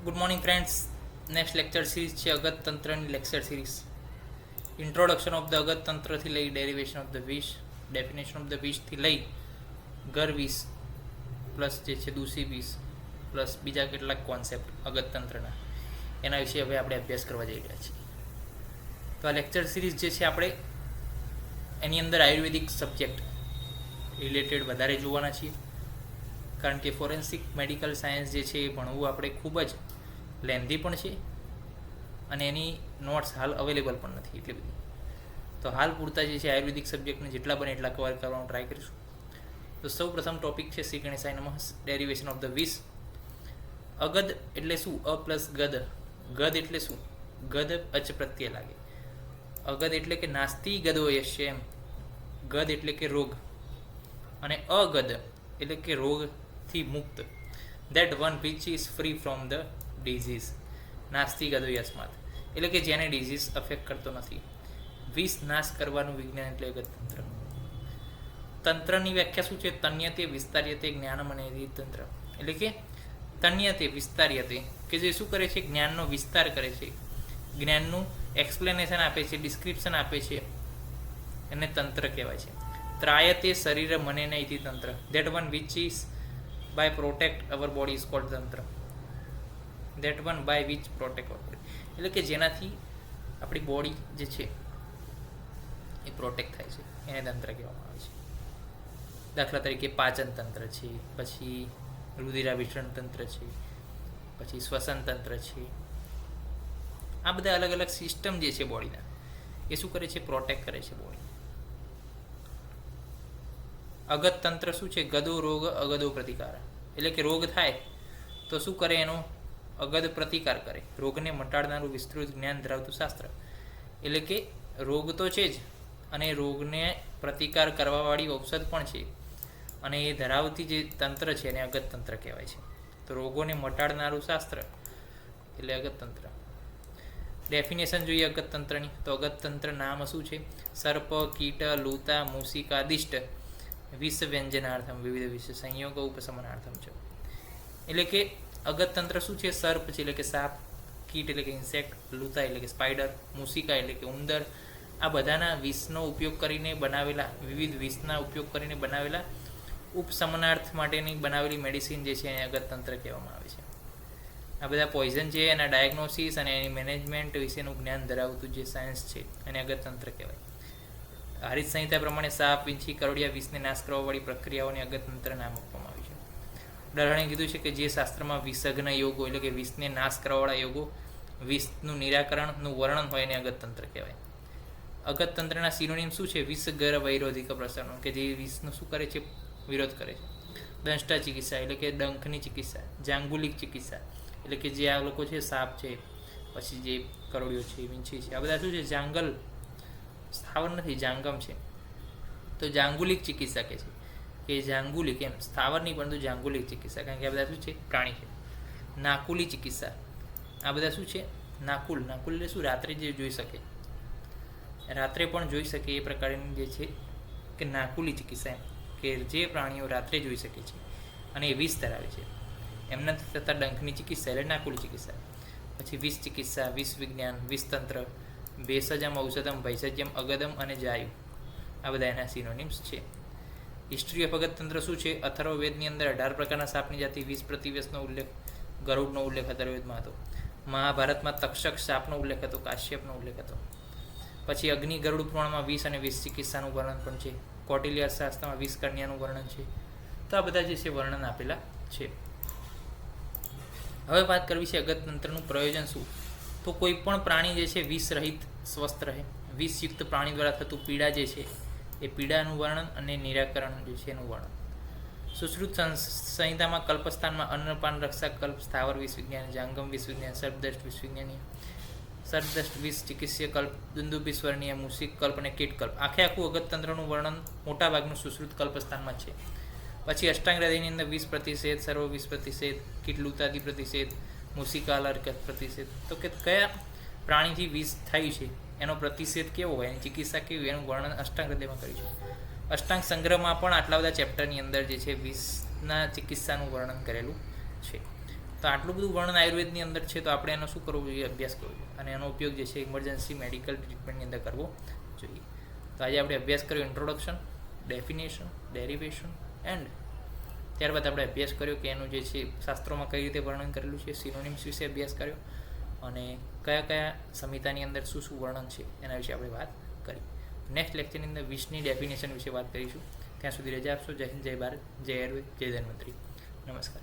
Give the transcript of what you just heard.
Good morning friends. Next lecture series છે અગતતંત્રની lecture series. Introduction of the અગતતંત્રથી લઈ ડેરિવેશન ઓફ ધ વિશ, ડેફિનેશન ઓફ ધ વિશથી લઈ ગર વિશ પ્લસ જે છે દૂષી વિશ પ્લસ બીજા કેટલાક કોન્સેપ્ટ અગતતંત્રના, એના વિશે હવે આપણે અભ્યાસ કરવા જઈ રહ્યા છીએ. તો આ લેક્ચર સિરીઝ જે છે આપણે એની અંદર આયુર્વેદિક સબ્જેક્ટ રિલેટેડ વધારે જોવાના છીએ, કારણ કે ફોરેન્સિક મેડિકલ સાયન્સ જે છે એ ભણવું આપણે ખૂબ જ લેન્ધી પણ છે અને એની નોટ્સ હાલ અવેલેબલ પણ નથી એટલી બધી. તો હાલ પૂરતા જે છે આયુર્વેદિક સબ્જેક્ટને જેટલા બને એટલા કવર કરવાનો ટ્રાય કરીશું. તો સૌ પ્રથમ ટોપિક છે શ્રી ગણેશાય નમઃ, ડેરિવેશન ઓફ ધ વિશ. અગદ એટલે શું? અ પ્લસ ગદ. ગદ એટલે શું? ગદ અચ પ્રત્યે લાગે. અગદ એટલે કે નાસ્તિ ગદો યશ્ય, એમ. ગદ એટલે કે રોગ, અને અગદ એટલે કે રોગથી મુક્ત. That one which is free from the disease. નાસ્તિ ગદો યસ્માત એટલે કે જેને ડિઝીઝ અફેક્ટ કરતો નથી. વિષ નાશ કરવાનું વિજ્ઞાન એટલે અગતતંત્ર. તંત્રની વ્યાખ્યા શું છે? તન્યતે વિસ્તાર્યતે જ્ઞાનમ અને તંત્ર. એટલે કે તન્યતે વિસ્તાર્યતે કે જે શું કરે છે? જ્ઞાનનો વિસ્તાર કરે છે, જ્ઞાનનું એક્સપ્લેનેશન આપે છે, ડિસ્ક્રિપ્શન આપે છે, એને તંત્ર કહેવાય છે. ત્રાયતે શરીર મને ઇતિ તંત્ર. That one which is by protect our body is called તંત્ર. That one by which protect our body એટલે કે જેનાથી આપણી બોડી જે છે એ પ્રોટેક્ટ થાય છે, એને તંત્ર કહેવામાં આવે છે. દાખલા તરીકે પાચન તંત્ર છે, પછી રુધિરાભિસરણ તંત્ર છે, પછી શ્વસન તંત્ર છે. આ બધા અલગ અલગ સિસ્ટમ જે છે બોડીના, એ શું કરે છે? પ્રોટેક્ટ કરે છે બોડી. અગત તંત્ર શું છે? ગદો રોગ અગદો પ્રતિકાર. એટલે કે રોગ થાય તો શું કરે? એનો અગદ પ્રતિકાર કરે. રોગને મટાડનારું વિસ્તૃત જ્ઞાન ધરાવતું શાસ્ત્ર. એટલે કે રોગ તો છે જ, અને રોગને પ્રતિકાર કરવાવાળી ઔષધ પણ છે, અને એ ધરાવતી જે તંત્ર છે એને અગત તંત્ર કહેવાય છે. તો રોગોને મટાડનારું શાસ્ત્ર એટલે અગત તંત્ર. ડેફિનેશન જોઈએ અગતતંત્રની. તો અગતતંત્ર નામ શું છે? સર્પ, કીટ, લૂતા, મૂષિકાદિષ્ટ વિષ વ્યંજનાર્થમ વિવિધ વિષ સંયોગ ઉપશમનાર્થમ છે. એટલે કે અગતતંત્ર શું છે? સર્પ છે એટલે કે સાપ, કીટ એટલે કે ઇન્સેક્ટ, લૂતા એટલે કે સ્પાઈડર, મૂષિકા એટલે કે ઉંદર. આ બધાના વિષનો ઉપયોગ કરીને બનાવેલા, વિવિધ વિષના ઉપયોગ કરીને બનાવેલા ઉપશમનાર્થ માટેની બનાવેલી મેડિસિન જે છે એને અગતતંત્ર કહેવામાં આવે છે. આ બધા પોઈઝન છે, એના ડાયગ્નોસિસ અને એની મેનેજમેન્ટ વિશેનું જ્ઞાન ધરાવતું જે સાયન્સ છે એને અગતતંત્ર કહેવાય. હરિત સંહિતા પ્રમાણે સાપ, વીંછી, કરોડિયા વિષને નાશ કરવાવાળી પ્રક્રિયાઓને અગતતંત્ર નામ આપવામાં આવ્યું છે. ડરણે કીધું છે કે જે શાસ્ત્રમાં વિષગ્ન યોગો એટલે કે વિષને નાશ કરવાવાળા યોગો, વિષનું નિરાકરણનું વર્ણન હોય એને અગતતંત્ર કહેવાય. અગતતંત્રના સિનોનિમ શું છે? વિષ ગર વૈરોધિક પ્રસરણ, કે જે વિષનું શું કરે છે? વિરોધ કરે છે. દંષ્ટા ચિકિત્સા એટલે કે ડંખની ચિકિત્સા. જાંગુલિક ચિકિત્સા એટલે કે જે આ લોકો છે, સાપ છે, પછી જે કરોડિયો છે, વીંછી છે, આ બધા શું છે? જાંગલ, સ્થાવર નથી, જાંગમ છે. તો જાંગુલિક ચિકિત્સા કે છે, કે જાંગુલિક એમ સ્થાવર નહીં પરંતુ જાંગુલિક ચિકિત્સા, કારણ કે આ બધા શું છે? પ્રાણી છે. નાકુલી ચિકિત્સા, આ બધા શું છે? નાકુલ. નાકુલ એટલે શું? રાત્રે જે જોઈ શકે, રાત્રે પણ જોઈ શકે એ પ્રકારની જે છે કે નાકુલી ચિકિત્સા, એમ કે જે પ્રાણીઓ રાત્રે જોઈ શકે છે અને એ વિષ ધરાવે છે, એમના થતાં ડંખની ચિકિત્સા એટલે નાકુલી ચિકિત્સા. પછી વિષ ચિકિત્સા, વિષ વિજ્ઞાન, વિષતંત્ર, ભેષજમ, ઔષધમ, ભૈષજ્યમ, અગદમ અને જાયુ, આ બધા એના સિનોનિમ્સ છે. હિસ્ટ્રી ઓફ અગતતંત્ર શું છે? અથર્વવેદની અંદર 18 પ્રકારના સાપની જાતિ, 20 પ્રતિવેશનો ઉલ્લેખ, ગરુડનો ઉલ્લેખ અથર્વવેદમાં હતો. મહાભારતમાં તક્ષક સાપનો ઉલ્લેખ હતો, કાશ્યપનો ઉલ્લેખ હતો. પછી અગ્નિ ગરુડ પુરાણમાં વિષ અને વિષ ચિકિત્સાનું વર્ણન પણ છે. કૌટિલ્ય શાસ્ત્રમાં વિષ કન્યાનું વર્ણન છે. તો આ બધા જે છે વર્ણન આપેલા છે. હવે વાત કરવી છે અગતતંત્રનું પ્રયોજન શું. તો કોઈ પણ પ્રાણી જે છે વિષ રહિત સ્વસ્થ રહે. વિષયુક્ત પ્રાણી દ્વારા થતું પીડા જે છે એ પીડાનું વર્ણન અને નિરાકરણ જે છે એનું વર્ણન. સુશ્રુત સંહિતામાં કલ્પસ્થાનમાં અન્નપાન રક્ષા કલ્પ, સ્થાવર વિષ વિજ્ઞાન, જાંગમ વિષ વિજ્ઞાન, સર્પદષ્ટ વિષ વિજ્ઞાનીય, સર્પદષ્ટ વિષ ચિકિત્સીય કલ્પ, દુંદુભી સ્વર્ણીય, મૂષિક કલ્પ અને કીટ કલ્પ. આખું અગતતંત્રનું વર્ણન મોટાભાગનું સુશ્રુત કલ્પસ્થાનમાં છે. પછી અષ્ટાંગ હૃદયની અંદર 20 પ્રતિષેધ, સર્વ 20 પ્રતિષેધ, કીટલુતાદિ પ્રતિષેધ, મૂષિકાલર પ્રતિષેધ. તો કે કયા પ્રાણીથી વિષ થયું છે એનો પ્રતિષેધ કેવો હોય, એની ચિકિત્સા કેવી, એનું વર્ણન અષ્ટાંગ હૃદયમાં કર્યું છે. અષ્ટાંગ સંગ્રહમાં પણ આટલા બધા ચેપ્ટરની અંદર જે છે વિષના ચિકિત્સાનું વર્ણન કરેલું છે. તો આટલું બધું વર્ણન આયુર્વેદની અંદર છે, તો આપણે એનો શું કરવું જોઈએ? અભ્યાસ કરવો જોઈએ, અને એનો ઉપયોગ જે છે ઇમરજન્સી મેડિકલ ટ્રીટમેન્ટની અંદર કરવો જોઈએ. તો આજે આપણે અભ્યાસ કર્યો ઇન્ટ્રોડક્શન, ડેફિનેશન, ડેરિવેશન એન્ડ ત્યારબાદ આપણે અભ્યાસ કર્યો કે એનું જે છે શાસ્ત્રોમાં કઈ રીતે વર્ણન કરેલું છે, સિનોનિમ્સ વિશે અભ્યાસ કર્યો, અને કયા કયા સંહિતાની અંદર શું શું વર્ણન છે એના વિશે આપણે વાત કરી. નેક્સ્ટ લેક્ચરની અંદર 20ની ડેફિનેશન વિશે વાત કરીશું. ત્યાં સુધી રજા આપશો. જય હિન્દ, જય ભારત, જય આયુર્વેદ, જય ધન્વંતરી. નમસ્કાર.